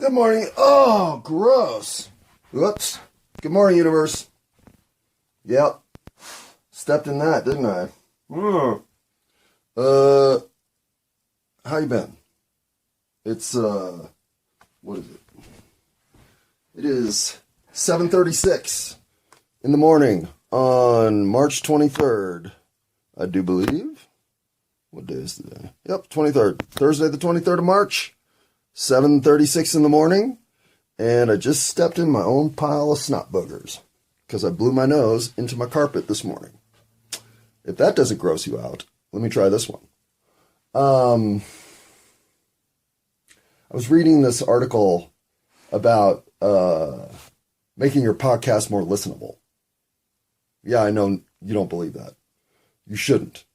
Good morning. Oh, gross. Whoops. Good morning, universe. Yep. Stepped in that, didn't I? How you been? It's, what is it? It is 7:36 in the morning on March 23rd, I do believe. What day is today? Yep, 23rd. Thursday the 23rd of March, 7:36 in the morning, and I just stepped in my own pile of snot boogers because I blew my nose into my carpet this morning. If that doesn't gross you out, let me try this one. I was reading this article about making your podcast more listenable. Yeah, I know you don't believe that. You shouldn't.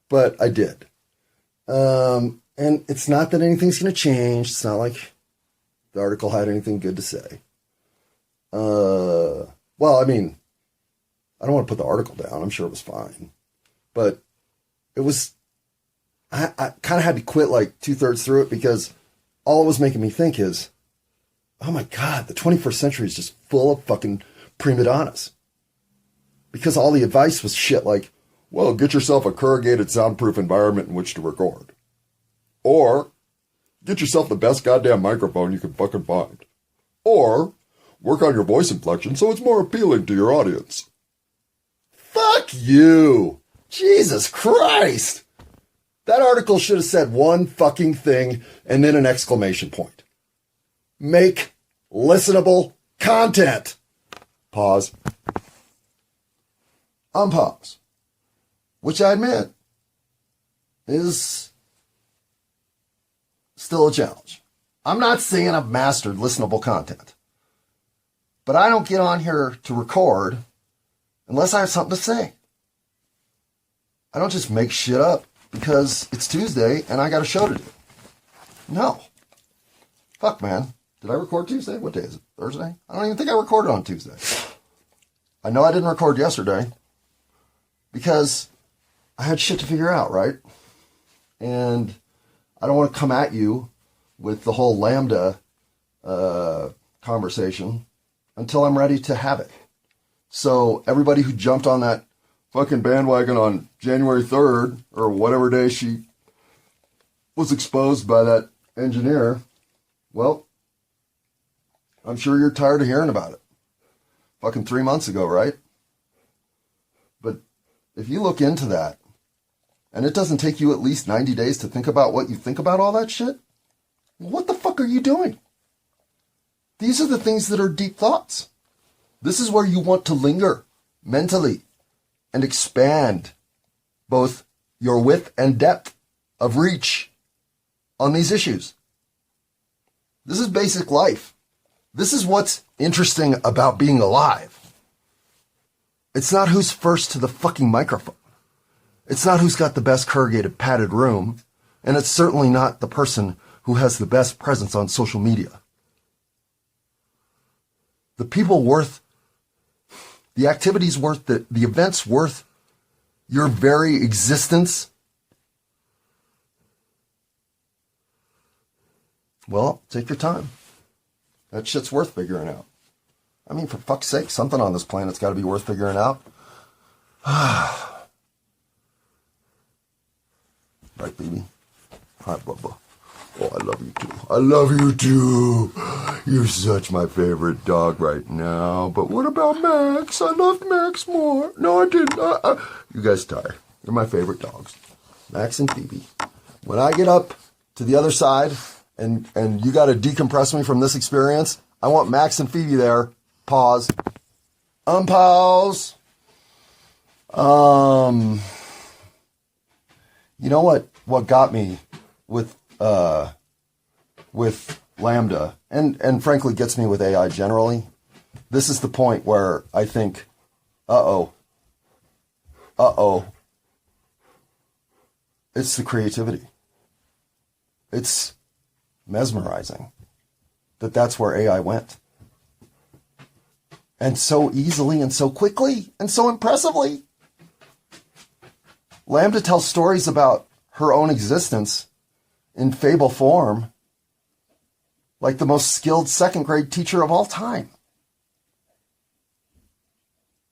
But I did. And it's not that anything's going to change. It's not like the article had anything good to say. Well, I mean, I don't want to put the article down. I'm sure it was fine. But it was, I kind of had to quit like 2/3 through it because all it was making me think is, oh my God, the 21st century is just full of fucking prima donnas. Because all the advice was shit like, well, get yourself a corrugated soundproof environment in which to record. Or, get yourself the best goddamn microphone you can fucking find. Or, work on your voice inflection so it's more appealing to your audience. Fuck you! Jesus Christ! That article should have said one fucking thing and then an exclamation point. Make listenable content. Pause. Unpause. Which I admit is still a challenge. I'm not saying I've mastered listenable content. But I don't get on here to record unless I have something to say. I don't just make shit up because it's Tuesday and I got a show to do. No. Fuck, man. Did I record Tuesday? What day is it? Thursday? I don't even think I recorded on Tuesday. I know I didn't record yesterday because I had shit to figure out, right? And I don't want to come at you with the whole Lambda conversation until I'm ready to have it. So everybody who jumped on that fucking bandwagon on January 3rd or whatever day she was exposed by that engineer, well, I'm sure you're tired of hearing about it. Fucking 3 months ago, right? But if you look into that, and it doesn't take you at least 90 days to think about what you think about all that shit, what the fuck are you doing? These are the things that are deep thoughts. This is where you want to linger mentally and expand both your width and depth of reach on these issues. This is basic life. This is what's interesting about being alive. It's not who's first to the fucking microphone. It's not who's got the best corrugated padded room. And it's certainly not the person who has the best presence on social media. The people worth, the activities worth, the events worth your very existence. Well, take your time. That shit's worth figuring out. I mean, for fuck's sake, something on this planet's got to be worth figuring out. Right, baby? Hi, Bubba. Oh, I love you too. I love you too. You're such my favorite dog right now. But what about Max? I love Max more. No, I didn't. You guys tired. You're my favorite dogs. Max and Phoebe. When I get up to the other side and you got to decompress me from this experience, I want Max and Phoebe there. Pause. Unpause. You know what got me with Lambda and frankly gets me with AI generally? This is the point where I think, it's the creativity. It's mesmerizing that that's where AI went. And so easily and so quickly and so impressively. Lambda tells stories about her own existence in fable form like the most skilled second grade teacher of all time.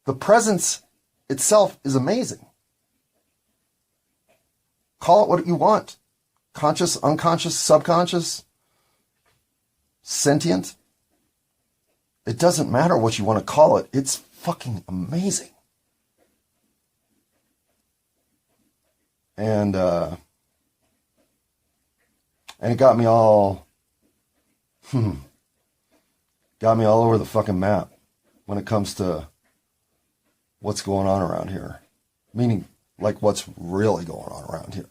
The presence itself is amazing. Call it what you want. Conscious, unconscious, subconscious, sentient. It doesn't matter what you want to call it. It's fucking amazing. And it got me all over the fucking map when it comes to what's going on around here. Meaning, like, what's really going on around here.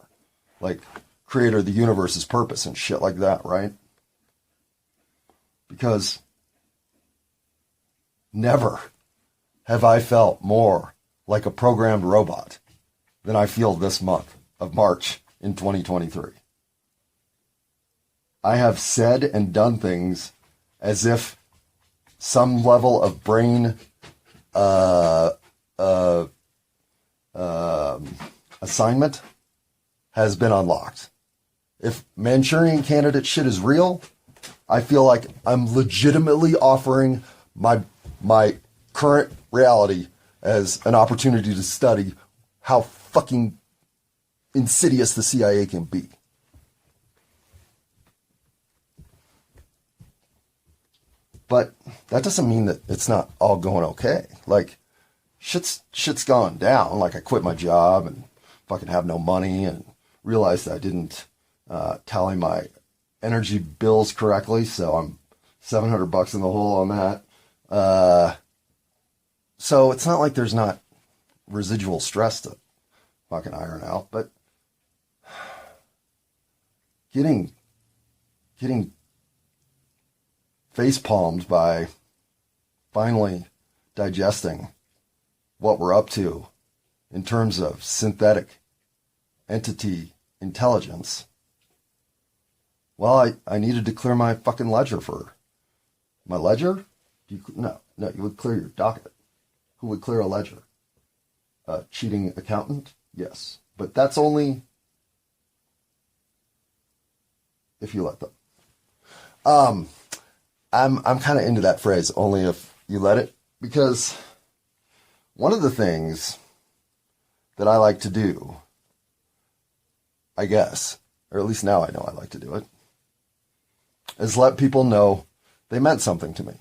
Like, creator of the universe's purpose and shit like that, right? Because never have I felt more like a programmed robot than I feel this month of March in 2023. I have said and done things as if some level of brain assignment has been unlocked. If Manchurian Candidate shit is real, I feel like I'm legitimately offering my current reality as an opportunity to study how fucking insidious the CIA can be. But that doesn't mean that it's not all going okay. Like, shit's gone down. Like, I quit my job and fucking have no money and realized I didn't tally my energy bills correctly, so I'm $700 in the hole on that. So it's not like there's not residual stress to fucking iron out, but getting face palmed by finally digesting what we're up to in terms of synthetic entity intelligence. Well, I needed to clear my fucking ledger for my ledger. No, you would clear your docket. Who would clear a ledger? A cheating accountant? Yes, but that's only if you let them. I'm kind of into that phrase, only if you let it, because one of the things that I like to do, I guess, or at least now I know I like to do it, is let people know they meant something to me,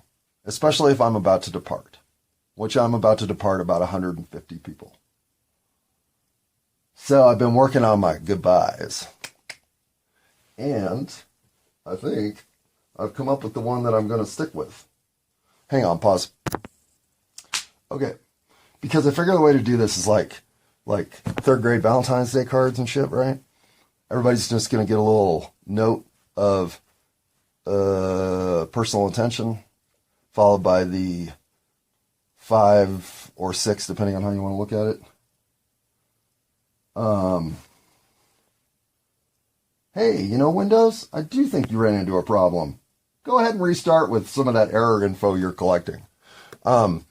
especially if I'm about to depart, which I'm about to depart about 150 people. So I've been working on my goodbyes, and I think I've come up with the one that I'm going to stick with. Hang on, pause. Okay, because I figure the way to do this is like third grade Valentine's Day cards and shit, right? Everybody's just going to get a little note of personal attention, followed by the 5 or 6, depending on how you want to look at it. Hey, you know, Windows, I do think you ran into a problem. Go ahead and restart with some of that error info you're collecting. But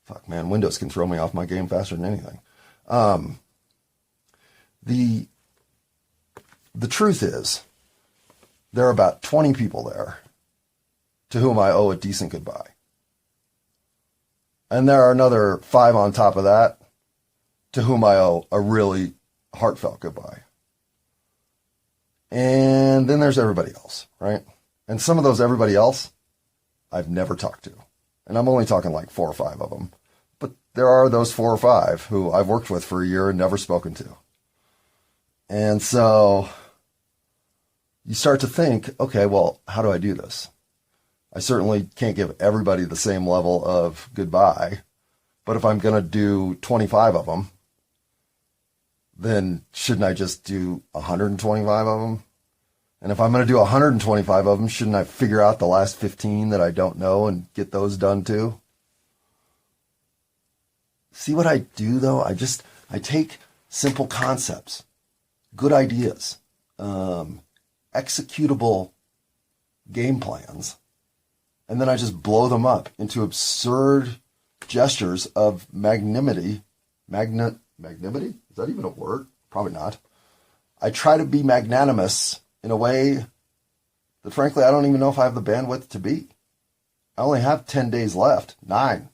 fuck, man, Windows can throw me off my game faster than anything. The truth is, there are about 20 people there to whom I owe a decent goodbye. And there are another 5 on top of that to whom I owe a really heartfelt goodbye. And then there's everybody else, right? And some of those everybody else I've never talked to. And I'm only talking like 4 or 5 of them. But there are those 4 or 5 who I've worked with for a year and never spoken to. And so you start to think, okay, well, how do I do this? I certainly can't give everybody the same level of goodbye. But if I'm going to do 25 of them, then shouldn't I just do 125 of them? And if I'm going to do 125 of them, shouldn't I figure out the last 15 that I don't know and get those done too? See what I do though? I take simple concepts, good ideas, executable game plans, and then I just blow them up into absurd gestures of magnanimity. Magnanimity? Is that even a word? Probably not. I try to be magnanimous in a way that, frankly, I don't even know if I have the bandwidth to be. I only have 10 days left. 9.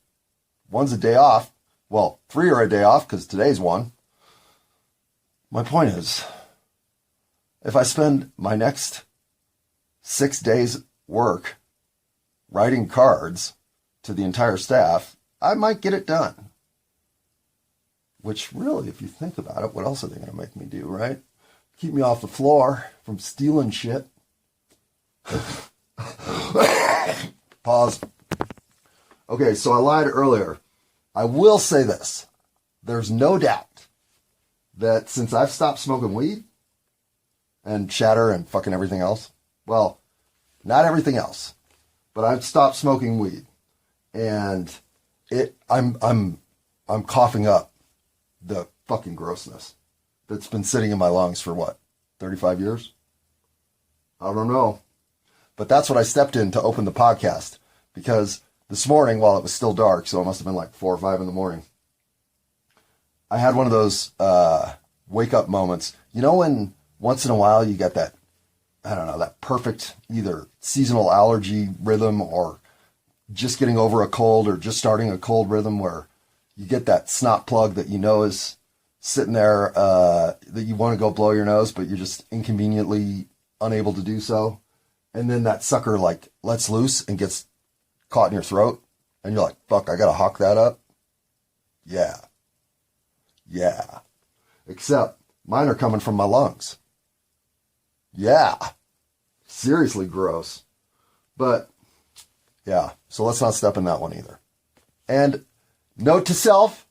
One's a day off. Well, 3 are a day off because today's one. My point is, if I spend my next 6 days work writing cards to the entire staff, I might get it done. Which really, if you think about it, what else are they going to make me do, right? Keep me off the floor from stealing shit. Pause. Okay, so I lied earlier. I will say this. There's no doubt that since I've stopped smoking weed and chatter and fucking everything else, well, not everything else, but I've stopped smoking weed, and I'm coughing up the fucking grossness that's been sitting in my lungs for what, 35 years? I don't know. But that's what I stepped in to open the podcast, because this morning, while it was still dark, so it must have been like 4 or 5 in the morning, I had one of those wake up moments. You know when once in a while you get that, I don't know, that perfect either seasonal allergy rhythm or just getting over a cold or just starting a cold rhythm where you get that snot plug that you know is sitting there that you want to go blow your nose, but you're just inconveniently unable to do so. And then that sucker like lets loose and gets caught in your throat. And you're like, fuck, I got to hawk that up. Yeah. Yeah. Except mine are coming from my lungs. Yeah. Seriously gross. But yeah, so let's not step in that one either. And note to self,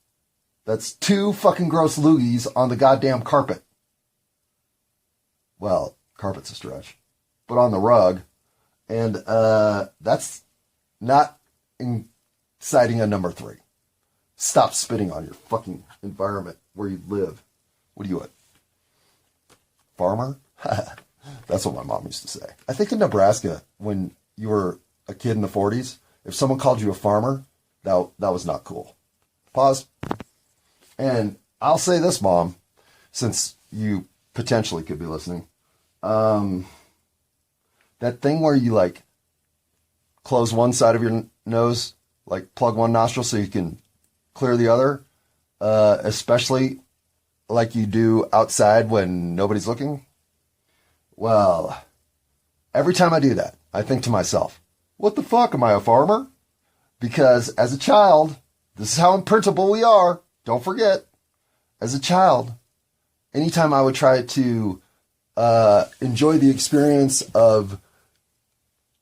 that's 2 fucking gross loogies on the goddamn carpet. Well, carpet's a stretch. But on the rug. And that's not inciting a number 3. Stop spitting on your fucking environment where you live. What are you, a farmer? That's what my mom used to say. I think in Nebraska, when you were a kid in the 40s, if someone called you a farmer, that was not cool. Pause. And I'll say this, Mom, since you potentially could be listening. That thing where you like close one side of your nose, like plug one nostril so you can clear the other, especially like you do outside when nobody's looking. Well, every time I do that, I think to myself, what the fuck, am I a farmer? Because as a child, this is how imprintable we are. Don't forget, as a child, anytime I would try to enjoy the experience of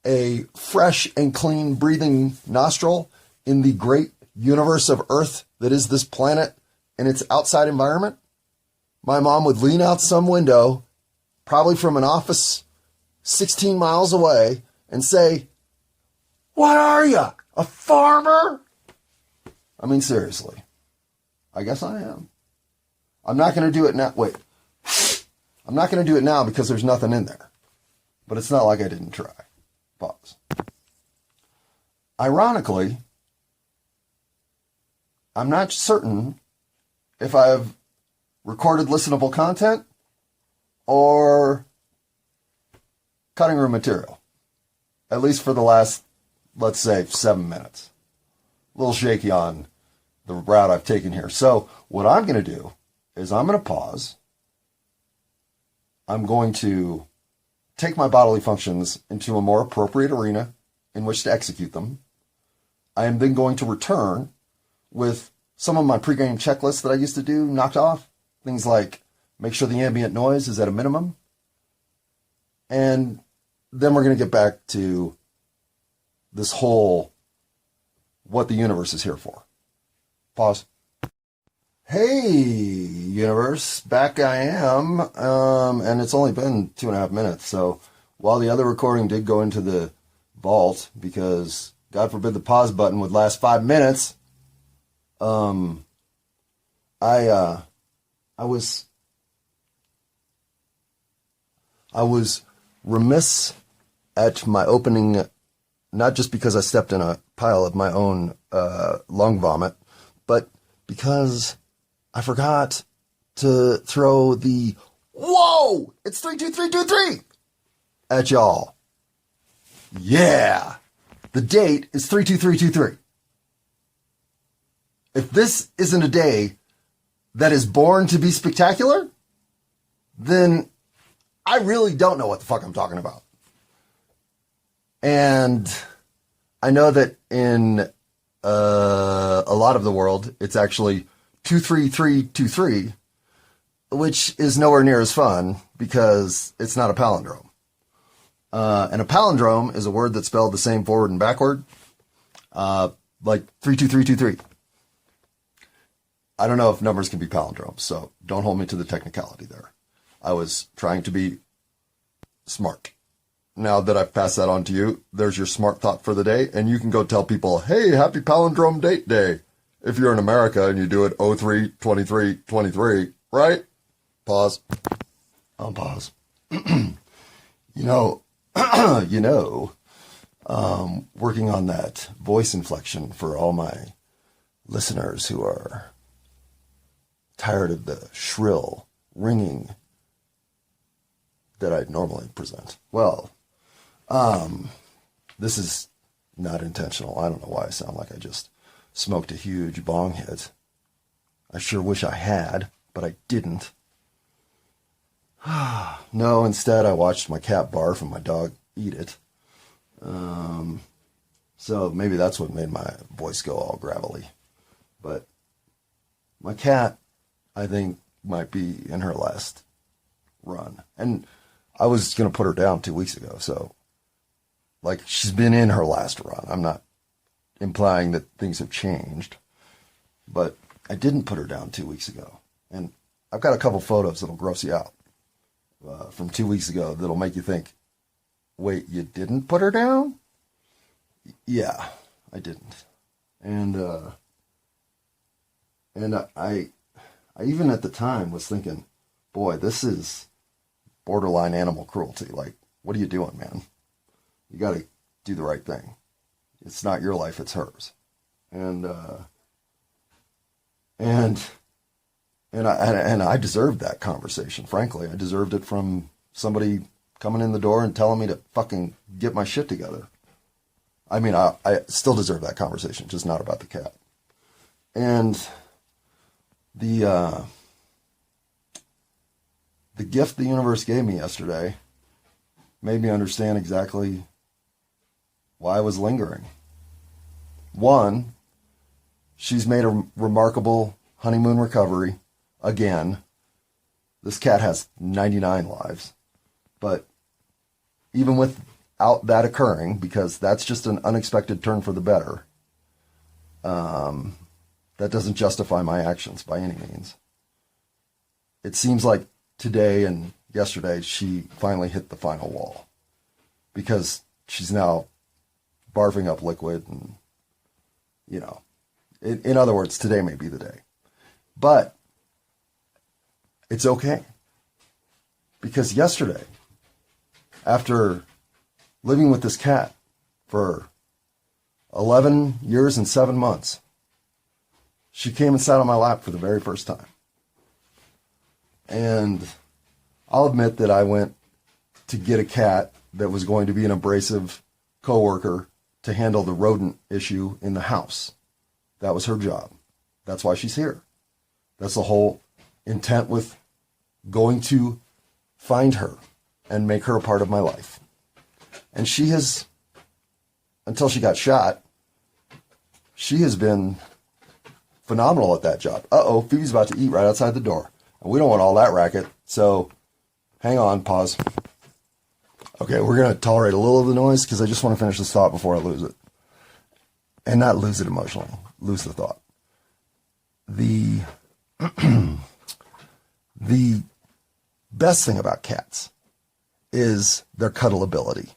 a fresh and clean breathing nostril in the great universe of Earth that is this planet and its outside environment, my mom would lean out some window, probably from an office 16 miles away, and say, "What are you, a farmer?" I mean, seriously. I guess I am. I'm not going to do it now. Wait. I'm not going to do it now because there's nothing in there. But it's not like I didn't try. Pause. Ironically, I'm not certain if I've recorded listenable content or cutting room material. At least for the last, let's say, 7 minutes. A little shaky on the route I've taken here. So what I'm going to do is I'm going to pause. I'm going to take my bodily functions into a more appropriate arena in which to execute them. I am then going to return with some of my pregame checklists that I used to do knocked off. Things like make sure the ambient noise is at a minimum. And then we're going to get back to this whole what the universe is here for. Pause. Hey, universe, back I am, and it's only been 2.5 minutes, so while the other recording did go into the vault, because God forbid the pause button would last 5 minutes, I was remiss at my opening, not just because I stepped in a pile of my own lung vomit, but because I forgot to throw the Whoa! It's 32323 at y'all. Yeah. The date is 32323. If this isn't a day that is born to be spectacular, then I really don't know what the fuck I'm talking about. And I know that in a lot of the world, it's actually 23323, which is nowhere near as fun because it's not a palindrome. And a palindrome is a word that's spelled the same forward and backward, like 32323. I don't know if numbers can be palindromes, so don't hold me to the technicality there. I was trying to be smart. Now that I've passed that on to you, there's your smart thought for the day, and you can go tell people, hey, happy palindrome date day. If you're in America and you do it 03-23-23, right? Pause. Pause. Working on that voice inflection for all my listeners who are tired of the shrill ringing that I normally present. Well, this is not intentional. I don't know why I sound like I just smoked a huge bong hit. I sure wish I had, but I didn't. No, instead I watched my cat barf and my dog eat it. So maybe that's what made my voice go all gravelly. But my cat, I think, might be in her last run. And I was going to put her down 2 weeks ago, so like she's been in her last run. I'm not implying that things have changed, but I didn't put her down 2 weeks ago. And I've got a couple photos that'll gross you out from 2 weeks ago that'll make you think, wait, you didn't put her down? Yeah, I didn't. And I even at the time was thinking, boy, this is borderline animal cruelty. Like, what are you doing, man? You got to do the right thing. It's not your life, it's hers. And I deserved that conversation, frankly. I deserved it from somebody coming in the door and telling me to fucking get my shit together. I mean, I still deserve that conversation, just not about the cat. And the gift the universe gave me yesterday made me understand exactly why I was lingering. One, she's made a remarkable honeymoon recovery again. This cat has 99 lives. But even without that occurring, because that's just an unexpected turn for the better, that doesn't justify my actions by any means. It seems like today and yesterday she finally hit the final wall because she's now barfing up liquid and, you know, in other words, today may be the day. But it's okay. Because yesterday, after living with this cat for 11 years and 7 months, she came and sat on my lap for the very first time. And I'll admit that I went to get a cat that was going to be an abrasive coworker to handle the rodent issue in the house. That was her job. That's why she's here. That's the whole intent with going to find her and make her a part of my life. And she has, until she got shot, she has been phenomenal at that job. Uh-oh, Phoebe's about to eat right outside the door. And we don't want all that racket, so hang on, pause. Okay, we're going to tolerate a little of the noise because I just want to finish this thought before I lose it. And not lose it emotionally, lose the thought. The best thing about cats is their cuddleability.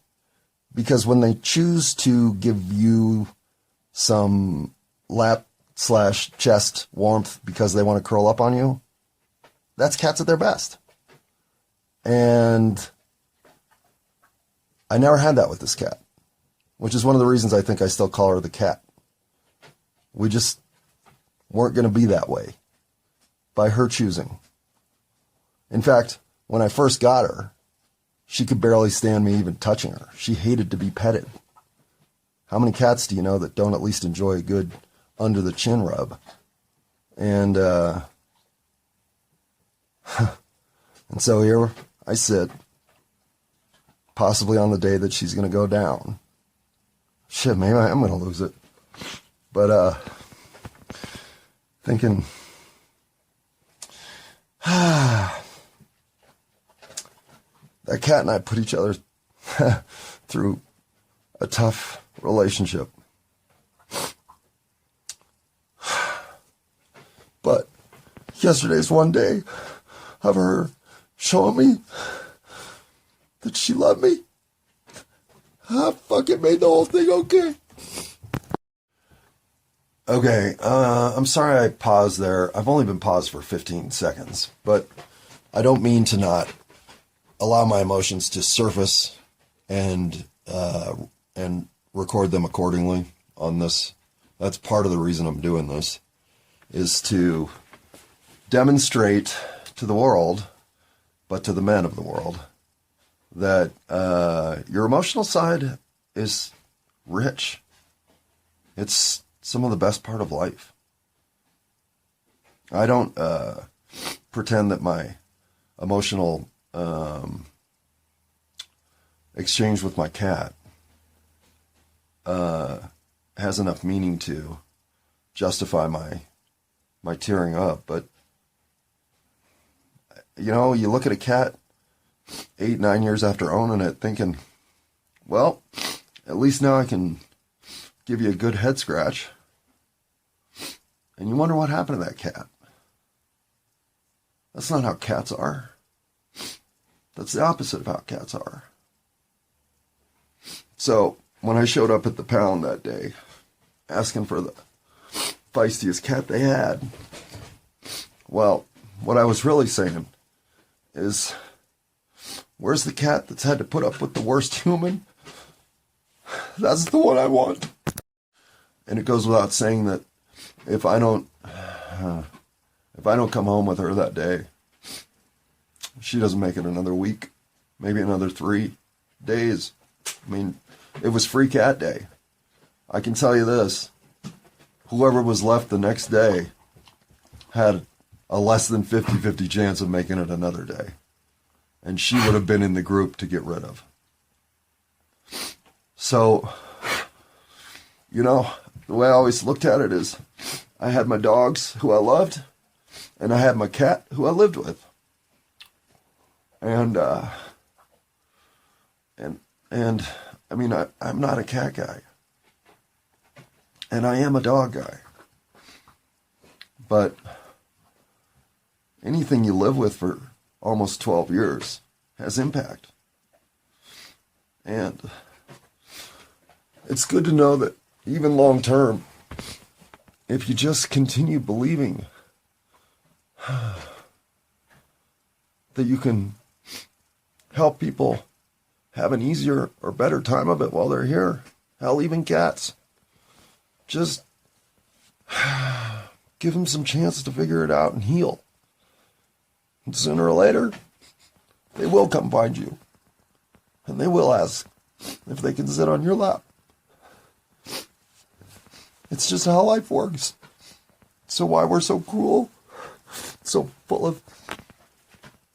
Because when they choose to give you some lap/chest warmth because they want to curl up on you, that's cats at their best. And I never had that with this cat, which is one of the reasons I think I still call her the cat. We just weren't going to be that way by her choosing. In fact, when I first got her, she could barely stand me even touching her. She hated to be petted. How many cats do you know that don't at least enjoy a good under the chin rub? And and so here I sit, possibly on the day that she's going to go down. Shit, maybe I am going to lose it. But thinking, that cat and I put each other through a tough relationship. But yesterday's one day of her showing me that she loved me. I fucking made the whole thing okay. Okay, I'm sorry I paused there. I've only been paused for 15 seconds, but I don't mean to not allow my emotions to surface and record them accordingly on this. That's part of the reason I'm doing this, is to demonstrate to the world, but to the men of the world, that your emotional side is rich. It's some of the best part of life. I don't pretend that my emotional exchange with my cat has enough meaning to justify my tearing up. But, you know, you look at a cat 8-9 years after owning it thinking, well, at least now I can give you a good head scratch. And you wonder what happened to that cat. That's not how cats are. That's the opposite of how cats are. So when I showed up at the pound that day, asking for the feistiest cat they had, well, what I was really saying is, where's the cat that's had to put up with the worst human? That's the one I want. And it goes without saying that if I don't come home with her that day, she doesn't make it another week, maybe another 3 days. I mean, it was free cat day. I can tell you this, whoever was left the next day had a less than 50-50 chance of making it another day. And she would have been in the group to get rid of. So, you know, the way I always looked at it is, I had my dogs who I loved, and I had my cat who I lived with. And I mean, I'm not a cat guy. And I am a dog guy. But anything you live with for almost 12 years has impact. And it's good to know that even long term, if you just continue believing that you can help people have an easier or better time of it while they're here, hell, even cats, just give them some chance to figure it out and heal. And sooner or later, they will come find you. And they will ask if they can sit on your lap. It's just how life works. So why we're so cruel, so full of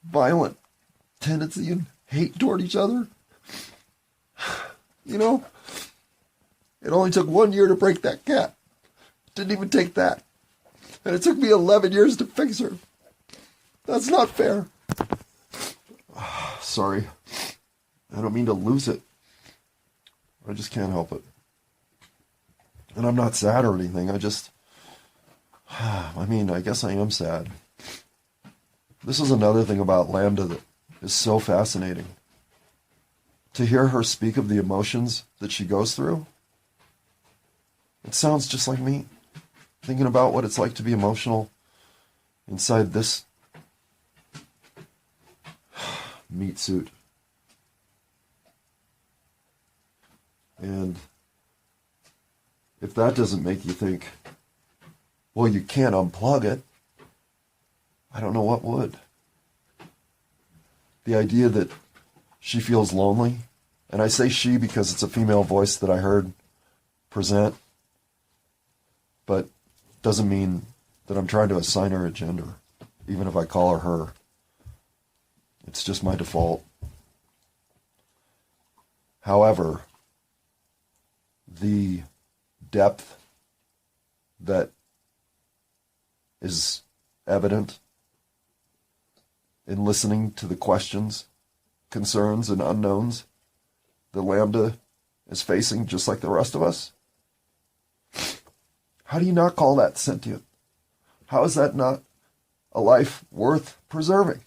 violent tendency and hate toward each other. You know, it only took 1 year to break that cat. Didn't even take that. And it took me 11 years to fix her. That's not fair. Sorry. I don't mean to lose it. I just can't help it. And I'm not sad or anything. I guess I am sad. This is another thing about Lambda that is so fascinating. To hear her speak of the emotions that she goes through, it sounds just like me. Thinking about what it's like to be emotional inside this meat suit. And if that doesn't make you think, well, you can't unplug it, I don't know what would. The idea that she feels lonely, and I say she because it's a female voice that I heard present, but doesn't mean that I'm trying to assign her a gender, even if I call her. It's just my default. However, the depth that is evident in listening to the questions, concerns, and unknowns that Lambda is facing just like the rest of us, how do you not call that sentient? How is that not a life worth preserving?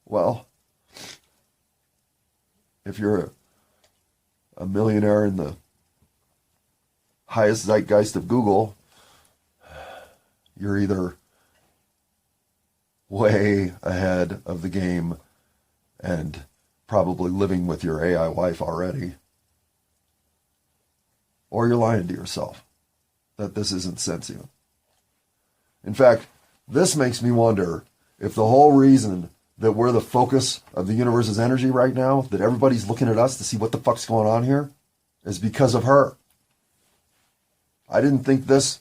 Well, if you're a millionaire in the highest zeitgeist of Google, you're either way ahead of the game and probably living with your AI wife already, or you're lying to yourself that this isn't sentient. In fact, this makes me wonder if the whole reason that we're the focus of the universe's energy right now, that everybody's looking at us to see what the fuck's going on here, is because of her. I didn't think this,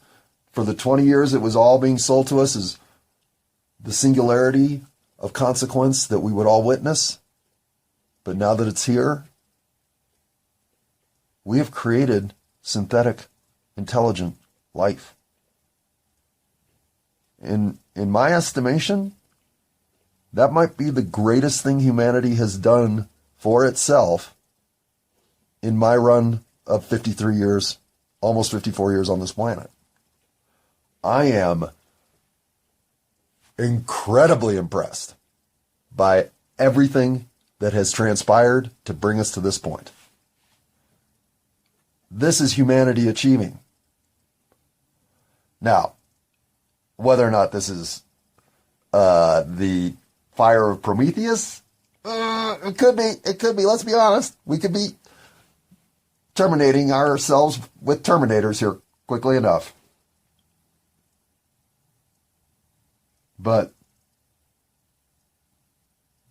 for the 20 years it was all being sold to us as the singularity of consequence that we would all witness. But now that it's here, we have created synthetic, intelligent life. In my estimation, that might be the greatest thing humanity has done for itself in my run of 53 years, almost 54 years on this planet. I am incredibly impressed by everything that has transpired to bring us to this point. This is humanity achieving. Now, whether or not this is the fire of Prometheus, it could be, let's be honest. We could be terminating ourselves with Terminators here quickly enough. But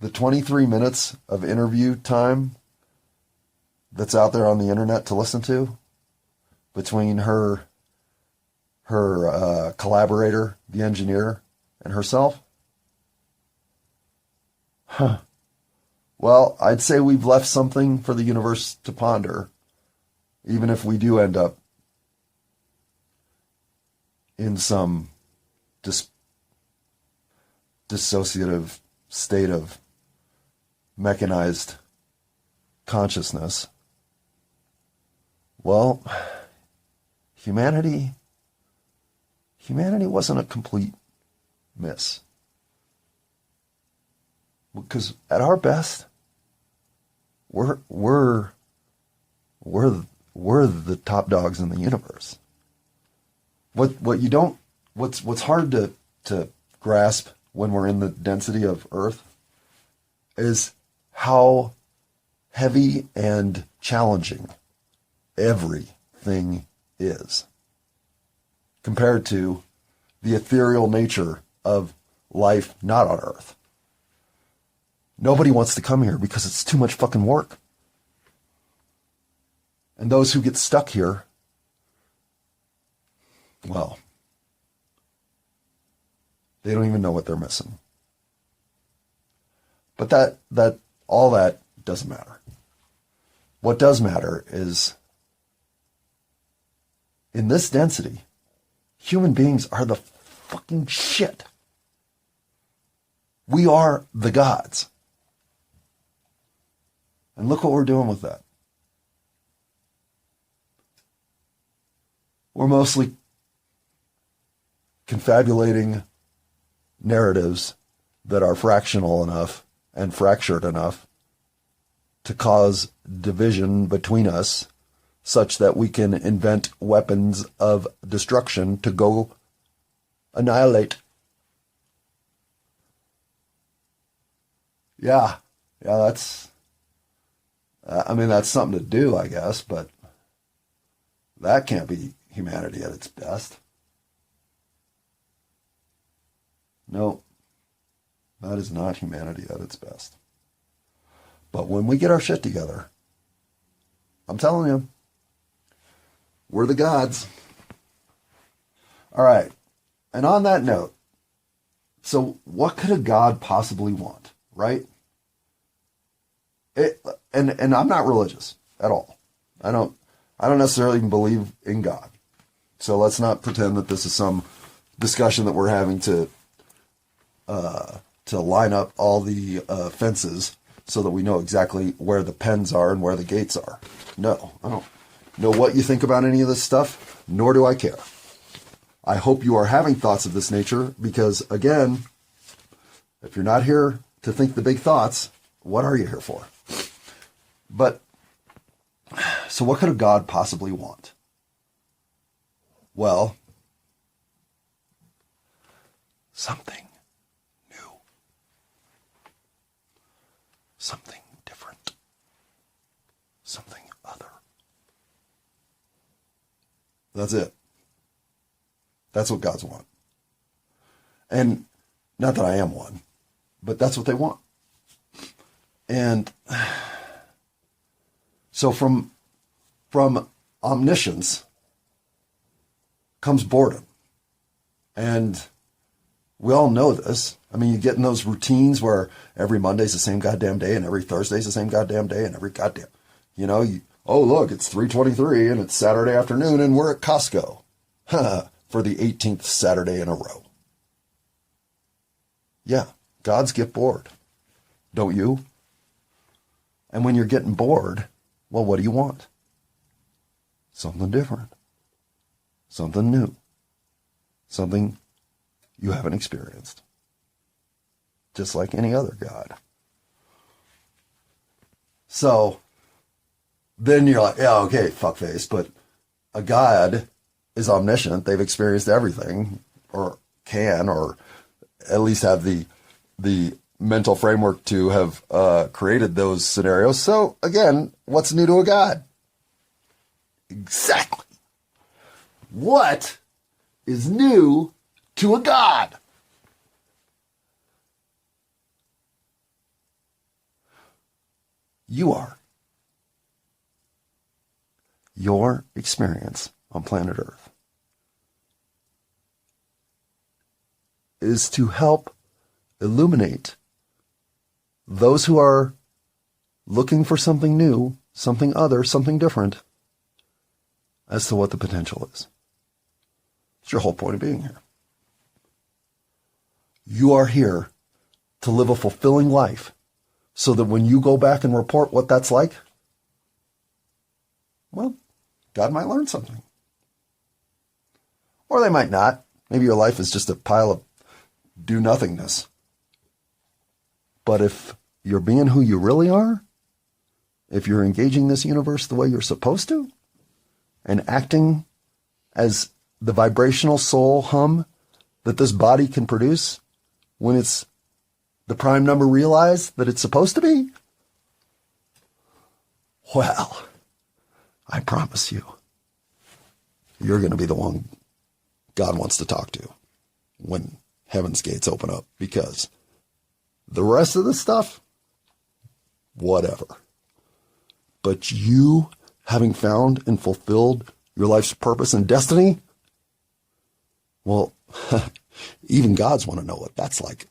the 23 minutes of interview time that's out there on the internet to listen to between her collaborator, the engineer, and herself, well, I'd say we've left something for the universe to ponder, even if we do end up in some dissociative state of mechanized consciousness. Well, humanity wasn't a complete miss. Because at our best, we're the top dogs in the universe. What's hard to grasp when we're in the density of Earth is how heavy and challenging everything is compared to the ethereal nature of life not on Earth. Nobody wants to come here because it's too much fucking work. And those who get stuck here, well, they don't even know what they're missing. But that all that doesn't matter. What does matter is, in this density, human beings are the fucking shit. We are the gods. And look what we're doing with that. We're mostly confabulating narratives that are fractional enough and fractured enough to cause division between us, such that we can invent weapons of destruction to go annihilate. Yeah, that's something to do, I guess, but that can't be humanity at its best. No, that is not humanity at its best. But when we get our shit together, I'm telling you, we're the gods. All right. And on that note, so what could a god possibly want, right? And I'm not religious at all. I don't necessarily even believe in God. So let's not pretend that this is some discussion that we're having to line up all the fences so that we know exactly where the pens are and where the gates are. No, I don't know what you think about any of this stuff, nor do I care. I hope you are having thoughts of this nature because, again, if you're not here to think the big thoughts, what are you here for? But, so what could a god possibly want? Well, something new. Something different. Something other. That's it. That's what gods want. And not that I am one, but that's what they want. And so from omniscience comes boredom. And we all know this. I mean, you get in those routines where every Monday's the same goddamn day and every Thursday's the same goddamn day and every goddamn, oh, look, it's 3:23 and it's Saturday afternoon and we're at Costco for the 18th Saturday in a row. Yeah, gods get bored. Don't you? And when you're getting bored, well, what do you want? Something different. Something new. Something you haven't experienced. Just like any other god. So, then you're like, yeah, okay, fuckface, but a god is omniscient. They've experienced everything, or can, or at least have the mental framework to have created those scenarios. So, again, what's new to a god? Exactly. What is new to a god? You are. Your experience on planet Earth is to help illuminate those who are looking for something new, something other, something different, as to what the potential is. It's your whole point of being here. You are here to live a fulfilling life so that when you go back and report what that's like, well, God might learn something. Or they might not. Maybe your life is just a pile of do-nothingness. But if you're being who you really are, if you're engaging this universe the way you're supposed to, and acting as the vibrational soul hum that this body can produce when it's the prime number realized that it's supposed to be, well, I promise you, you're going to be the one God wants to talk to when heaven's gates open up, because the rest of the stuff, whatever. But you, having found and fulfilled your life's purpose and destiny, well, even gods want to know what that's like.